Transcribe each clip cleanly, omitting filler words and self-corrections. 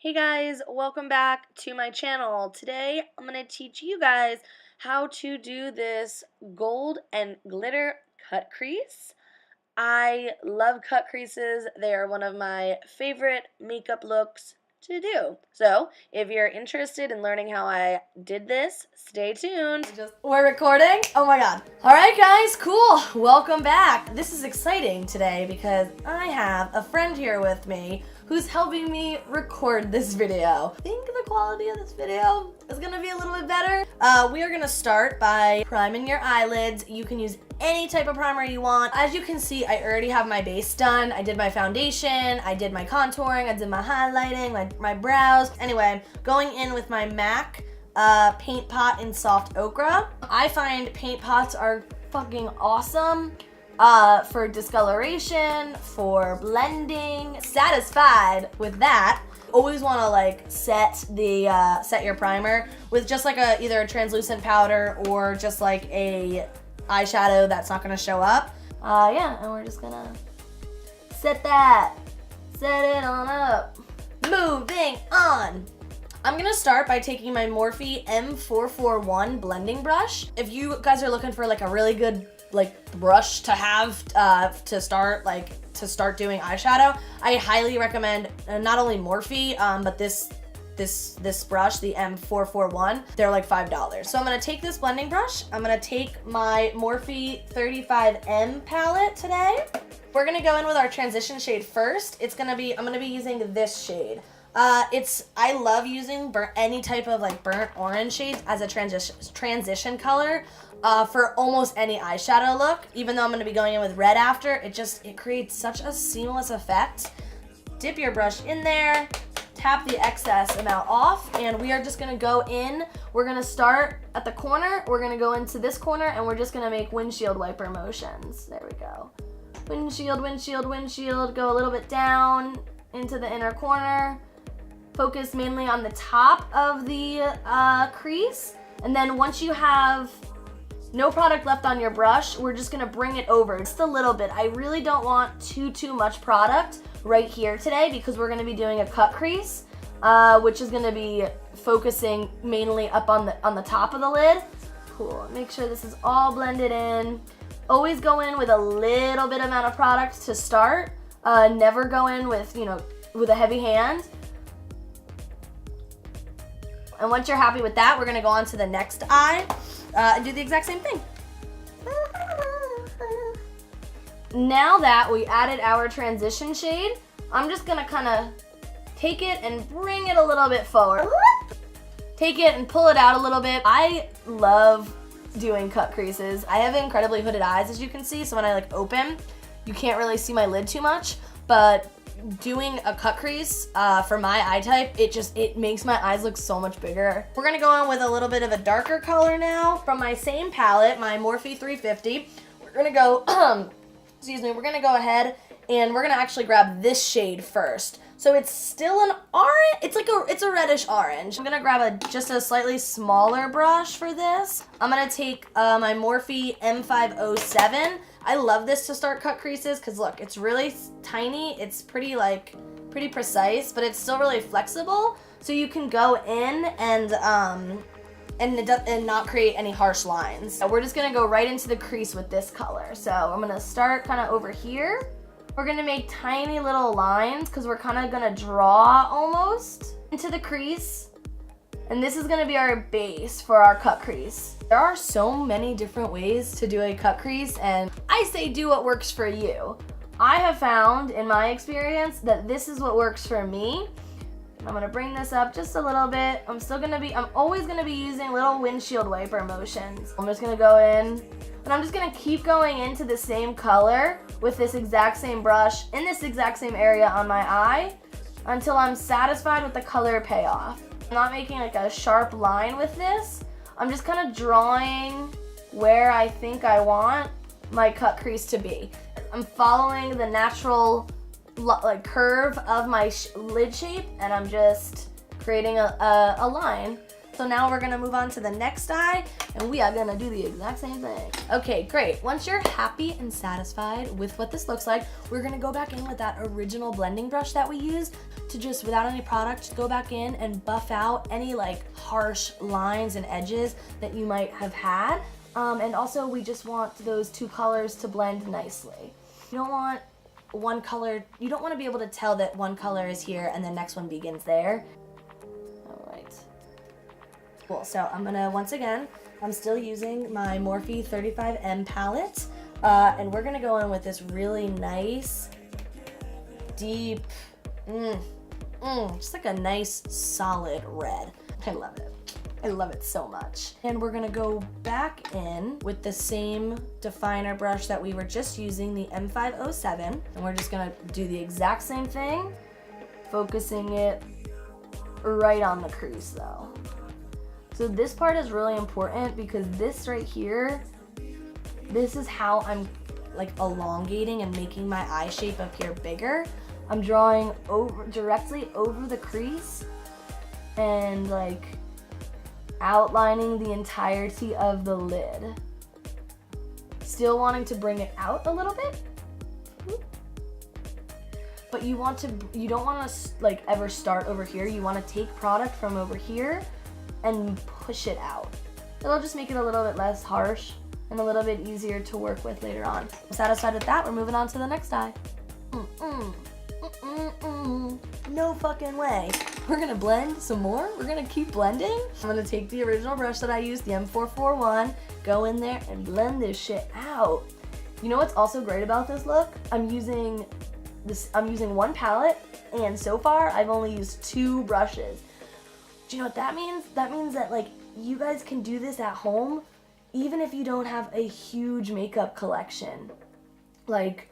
Hey guys, welcome back to my channel. Today I'm going to teach you guys how to do this gold and glitter cut crease. I love cut creases. They are one of my favorite makeup looks to do. So if you're interested in learning how I did this, stay tuned. We're recording? Oh my god. Alright guys, cool. Welcome back. This is exciting today because I have a friend here with me who's helping me record this video. I think the quality of this video is gonna be a little bit better. We are gonna start by priming your eyelids. You can use any type of primer you want. As you can see, I already have my base done. I did my foundation, I did my contouring, I did my highlighting, my brows. Anyway, going in with my MAC paint pot in soft ochre. I find paint pots are fucking awesome for discoloration, for blending. Satisfied with that. Always want to set your primer with just like either a translucent powder or just like a eyeshadow that's not gonna show up. Yeah, and we're just gonna set it on up. Moving on. I'm gonna start by taking my Morphe M441 blending brush. If you guys are looking for like a really good brush to have to start doing eyeshadow, I highly recommend not only Morphe, but this brush, the M441. They're like $5. So I'm gonna take this blending brush. I'm gonna take my Morphe 35M palette today. We're gonna go in with our transition shade first. I'm gonna be using this shade. I love using any type of burnt orange shades as a transition color for almost any eyeshadow look. Even though I'm going to be going in with red after, it creates such a seamless effect. Dip your brush in there, tap the excess amount off, and we are just going to go in. We're going to start at the corner. We're going to go into this corner, and we're just going to make windshield wiper motions. There we go. Windshield, windshield, windshield. Go a little bit down into the inner corner. Focus mainly on the top of the crease, and then once you have no product left on your brush, we're just gonna bring it over just a little bit. I really don't want too much product right here today because we're gonna be doing a cut crease, which is gonna be focusing mainly up on the top of the lid. Cool. Make sure this is all blended in. Always go in with a little bit amount of product to start. Never go in with a heavy hand. And once you're happy with that, we're gonna go on to the next eye and do the exact same thing. Now that we added our transition shade, I'm just gonna kind of take it and bring it a little bit forward. Take it and pull it out a little bit. I love doing cut creases. I have incredibly hooded eyes, as you can see, so when I open, you can't really see my lid too much, but doing a cut crease for my eye type, it makes my eyes look so much bigger. We're gonna go on with a little bit of a darker color now. From my same palette, my Morphe 350, we're gonna go, we're gonna go ahead and we're gonna actually grab this shade first. So it's still an orange, it's a reddish orange. I'm gonna grab just a slightly smaller brush for this. I'm gonna take my Morphe M507. I love this to start cut creases because look, it's really tiny. It's pretty precise, but it's still really flexible. So you can go in and not create any harsh lines. So we're just gonna go right into the crease with this color. So I'm gonna start kind of over here. We're gonna make tiny little lines because we're kind of gonna draw almost into the crease. And this is gonna be our base for our cut crease. There are so many different ways to do a cut crease, and I say do what works for you. I have found in my experience that this is what works for me. I'm gonna bring this up just a little bit. I'm always gonna be using little windshield wiper motions. I'm just gonna go in, and I'm just gonna keep going into the same color with this exact same brush in this exact same area on my eye until I'm satisfied with the color payoff. I'm not making a sharp line with this. I'm just kind of drawing where I think I want my cut crease to be. I'm following the natural curve of my lid shape, and I'm just creating a line. So now we're gonna move on to the next eye, and we are gonna do the exact same thing. Okay, great. Once you're happy and satisfied with what this looks like, we're gonna go back in with that original blending brush that we used. to just, without any product, go back in and buff out any like harsh lines and edges that you might have had. And also we just want those two colors to blend nicely. You don't want one color, you don't want to be able to tell that one color is here and the next one begins there. All right. Cool, so I'm gonna, once again, I'm still using my Morphe 35M palette, and we're gonna go in with this really nice, deep, just like a nice solid red. I love it. I love it so much. And we're gonna go back in with the same definer brush that we were just using, the M507, and we're just gonna do the exact same thing, focusing it right on the crease though. So this part is really important because this right here, this is how I'm like elongating and making my eye shape up here bigger. I'm drawing directly over the crease and like outlining the entirety of the lid. Still wanting to bring it out a little bit. But you don't want to like ever start over here. You want to take product from over here and push it out. It'll just make it a little bit less harsh and a little bit easier to work with later on. I'm satisfied with that. We're moving on to the next eye. No fucking way. We're gonna blend some more. We're gonna keep blending. I'm gonna take the original brush that I used, the M441, go in there and blend this shit out. You know what's also great about this look? I'm using one palette, and so far I've only used 2 brushes. Do you know what that means? That means that like you guys can do this at home even if you don't have a huge makeup collection. Like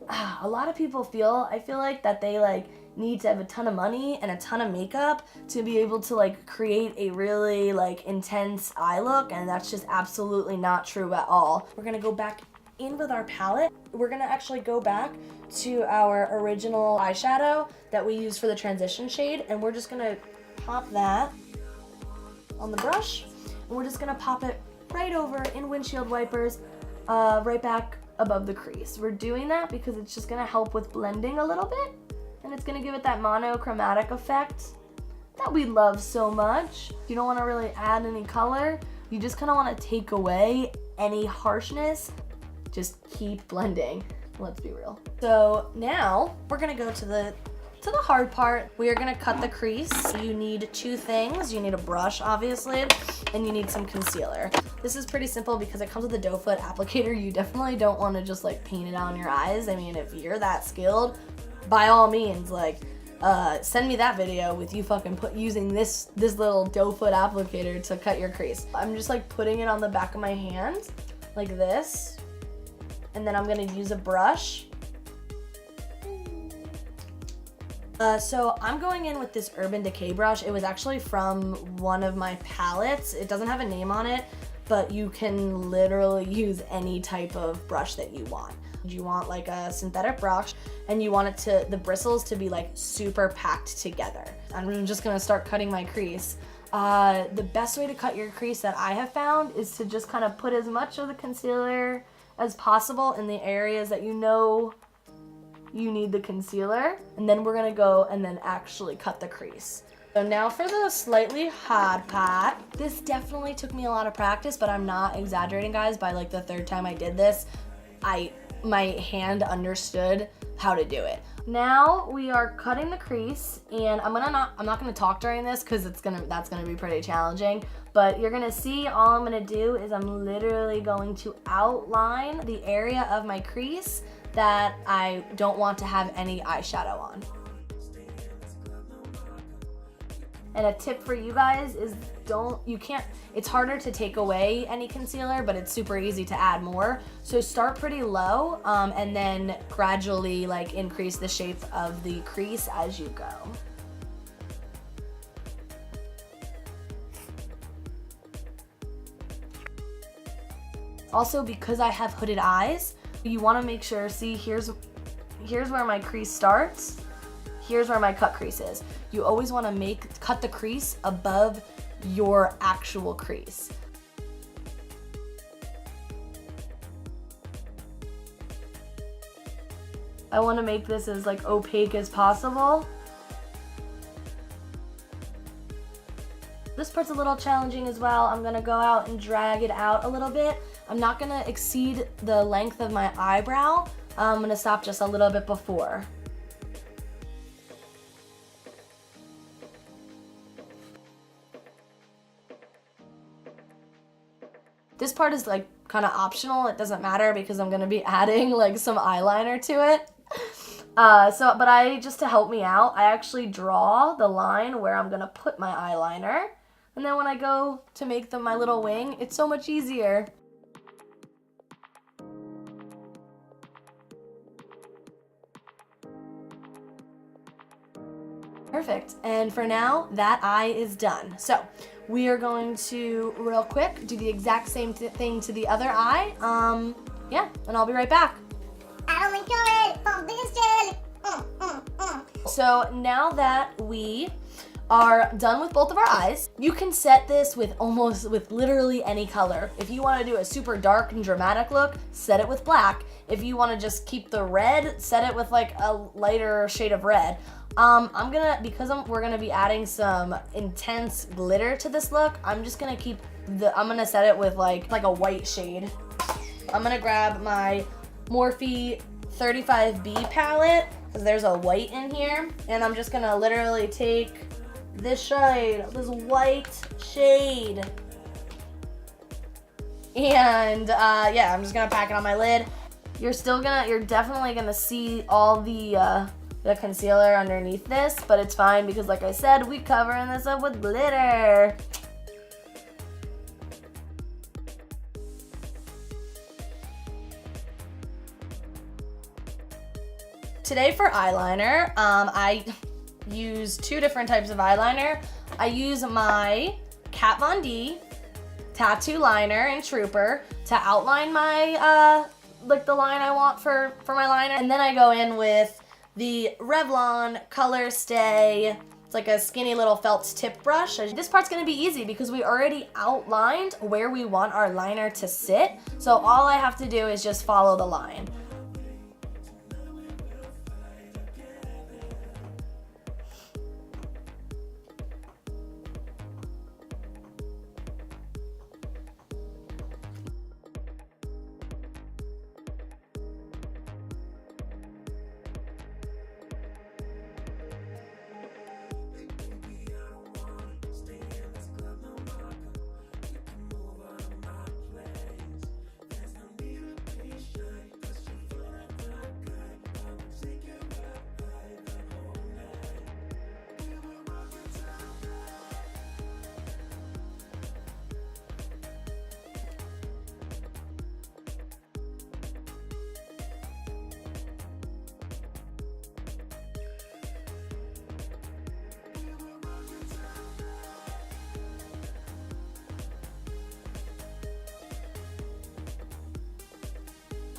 a lot of people I feel like that they like need to have a ton of money and a ton of makeup to be able to like create a really like intense eye look, and that's just absolutely not true at all. We're gonna go back in with our palette. We're gonna actually go back to our original eyeshadow that we used for the transition shade, and we're just gonna pop that on the brush, and we're just gonna pop it right over in windshield wipers, right back above the crease. We're doing that because it's just gonna help with blending a little bit, and it's gonna give it that monochromatic effect that we love so much. You don't wanna really add any color. You just kinda wanna take away any harshness. Just keep blending, let's be real. So now we're gonna go to the hard part. We are gonna cut the crease. You need 2 things. You need a brush, obviously, and you need some concealer. This is pretty simple because it comes with a doe foot applicator. You definitely don't wanna just like paint it on your eyes. I mean, if you're that skilled, by all means, like, send me that video with you fucking using this little doe foot applicator to cut your crease. I'm just like putting it on the back of my hand, like this, and then I'm gonna use a brush. So I'm going in with this Urban Decay brush. It was actually from one of my palettes. It doesn't have a name on it, but you can literally use any type of brush that you want. You want like a synthetic brush, and you want the bristles to be like super packed together. I'm just gonna start cutting my crease. The best way to cut your crease that I have found is to just kind of put as much of the concealer as possible in the areas that you know you need the concealer, and then we're gonna go and then actually cut the crease. So now for the slightly hard part. This definitely took me a lot of practice, but I'm not exaggerating, guys. By like the 3rd time I did this, my hand understood how to do it. Now we are cutting the crease, and I'm not gonna talk during this because that's gonna be pretty challenging. But you're gonna see all I'm gonna do is I'm literally going to outline the area of my crease that I don't want to have any eyeshadow on. And a tip for you guys is it's harder to take away any concealer, but it's super easy to add more. So start pretty low, and then gradually like increase the shape of the crease as you go. Also, because I have hooded eyes, you want to make sure, see, here's where my crease starts, here's where my cut crease is. You always want to cut the crease above your actual crease. I want to make this as like opaque as possible. This part's a little challenging as well. I'm gonna go out and drag it out a little bit. I'm not gonna exceed the length of my eyebrow. I'm gonna stop just a little bit before. This part is like kind of optional. It doesn't matter because I'm gonna be adding like some eyeliner to it. But just to help me out, I actually draw the line where I'm gonna put my eyeliner. And then when I go to make my little wing, it's so much easier. Perfect. And for now, that eye is done. So we are going to, real quick, do the exact same thing to the other eye. Yeah, and I'll be right back. So now that we are done with both of our eyes, you can set this with literally any color. If you want to do a super dark and dramatic look, set it with black. If you want to just keep the red, set it with like a lighter shade of red. We're gonna be adding some intense glitter to this look, I'm gonna set it with like a white shade. I'm gonna grab my Morphe 35B palette, because there's a white in here, and I'm just gonna literally take this white shade, and yeah, I'm just gonna pack it on my lid. You're definitely gonna see all the concealer underneath this, but it's fine because like I said, we covering this up with glitter. Today for eyeliner, I use two different types of eyeliner. I use my Kat Von D tattoo liner in Trooper to outline my the line I want for my liner, and then I go in with the Revlon Color Stay. It's like a skinny little felt tip brush. This part's gonna be easy because we already outlined where we want our liner to sit, so all I have to do is just follow the line.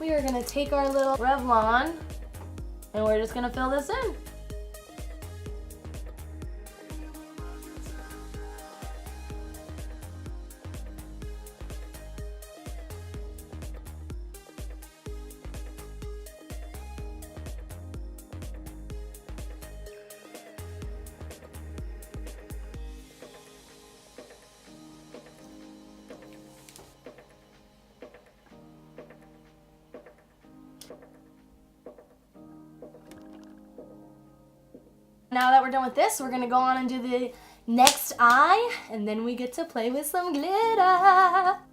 We are gonna take our little Revlon and we're just gonna fill this in. Now that we're done with this, we're gonna go on and do the next eye, and then we get to play with some glitter.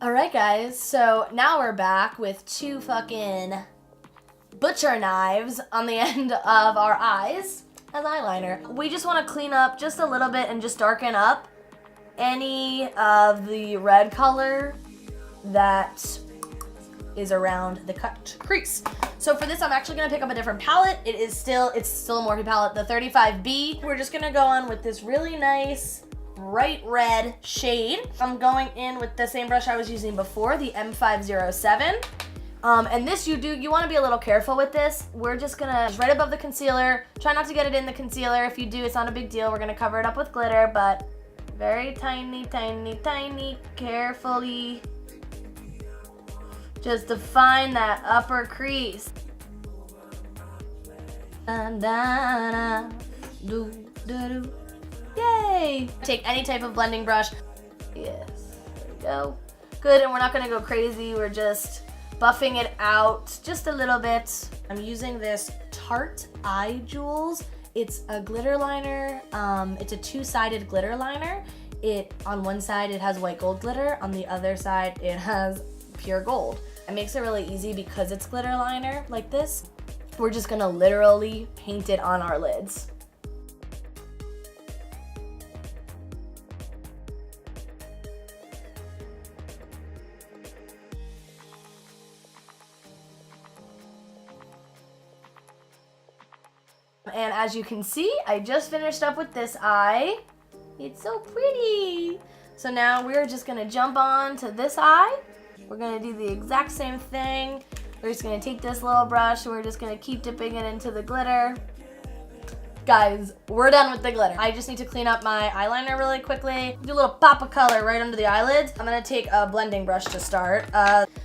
All right, guys, so now we're back with two fucking butcher knives on the end of our eyes as eyeliner. We just wanna clean up just a little bit and just darken up any of the red color that is around the cut crease. So for this, I'm actually gonna pick up a different palette. It's still a Morphe palette, the 35B. We're just gonna go on with this really nice bright red shade. I'm going in with the same brush I was using before, the M507. And this you wanna be a little careful with this. We're just gonna, right above the concealer, try not to get it in the concealer. If you do, it's not a big deal. We're gonna cover it up with glitter, but very tiny, tiny, tiny, carefully. Just define that upper crease. Da-da-da, do-da-do. Yay! Take any type of blending brush. Yes, there we go. Good, and we're not gonna go crazy. We're just buffing it out just a little bit. I'm using this Tarte Eye Jewels. It's a glitter liner. It's a two-sided glitter liner. On one side it has white gold glitter. On the other side it has pure gold. It makes it really easy because it's glitter liner like this. We're just gonna literally paint it on our lids. And as you can see, I just finished up with this eye. It's so pretty. So now we're just gonna jump on to this eye. We're gonna do the exact same thing. We're just gonna take this little brush and we're just gonna keep dipping it into the glitter. Guys, we're done with the glitter. I just need to clean up my eyeliner really quickly. Do a little pop of color right under the eyelids. I'm gonna take a blending brush to start.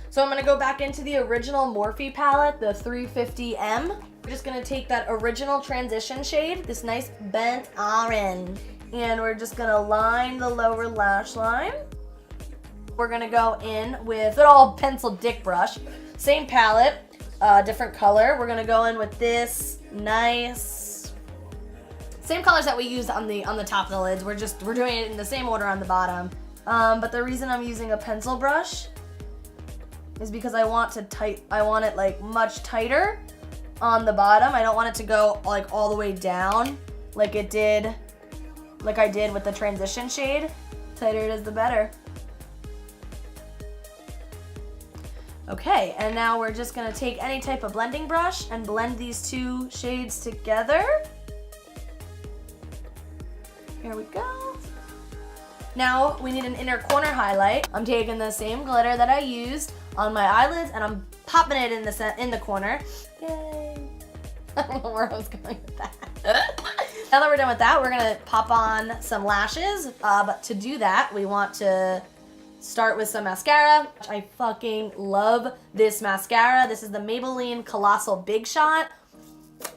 So I'm gonna go back into the original Morphe palette, the 350M. We're just gonna take that original transition shade, this nice burnt orange, and we're just gonna line the lower lash line. We're gonna go in with good old pencil dick brush. Same palette, different color. We're gonna go in with this nice, same colors that we used on the top of the lids. We're doing it in the same order on the bottom. But the reason I'm using a pencil brush is because I want it like much tighter on the bottom. I don't want it to go like all the way down like I did with the transition shade. Tighter it is, the better. Okay, and now we're just gonna take any type of blending brush and blend these two shades together. Here we go. Now we need an inner corner highlight. I'm taking the same glitter that I used on my eyelids and I'm popping it in the corner. Yay. I don't know where I was going with that. Now that we're done with that, we're gonna pop on some lashes. But to do that, we want to start with some mascara. I fucking love this mascara. This is the Maybelline Colossal Big Shot.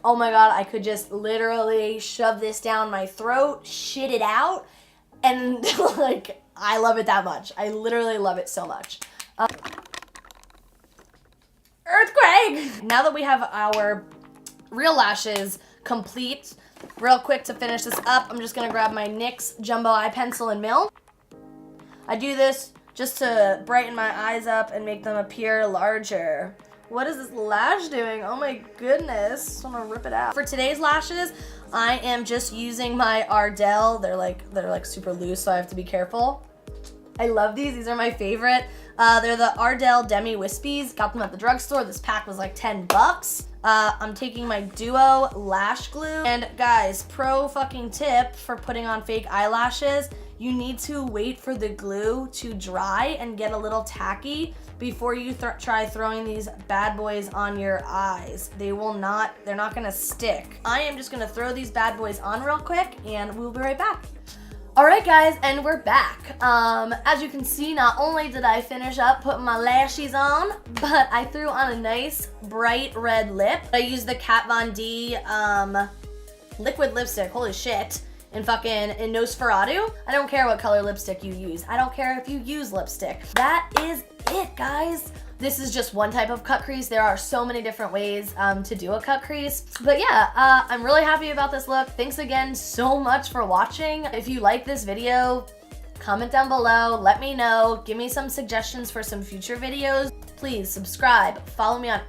Oh my god, I could just literally shove this down my throat, shit it out, and like, I love it that much. I literally love it so much. Earthquake! Now that we have our real lashes complete, real quick to finish this up, I'm just gonna grab my NYX Jumbo Eye Pencil in Milk. I do this just to brighten my eyes up and make them appear larger. What is this lash doing? Oh my goodness, I'm gonna rip it out. For today's lashes, I am just using my Ardell. They're like super loose, so I have to be careful. I love these are my favorite. They're the Ardell Demi Wispies. Got them at the drugstore. This pack was like 10 bucks. I'm taking my Duo Lash Glue. And guys, pro fucking tip for putting on fake eyelashes, you need to wait for the glue to dry and get a little tacky before you try throwing these bad boys on your eyes. They're not gonna stick. I am just gonna throw these bad boys on real quick and we'll be right back. All right guys, and we're back. As you can see, not only did I finish up putting my lashes on, but I threw on a nice bright red lip. I used the Kat Von D liquid lipstick, holy shit, in Nosferatu. I don't care what color lipstick you use. I don't care if you use lipstick. That is it, guys. This is just one type of cut crease. There are so many different ways to do a cut crease. But yeah, I'm really happy about this look. Thanks again so much for watching. If you like this video, comment down below, let me know, give me some suggestions for some future videos. Please subscribe, follow me on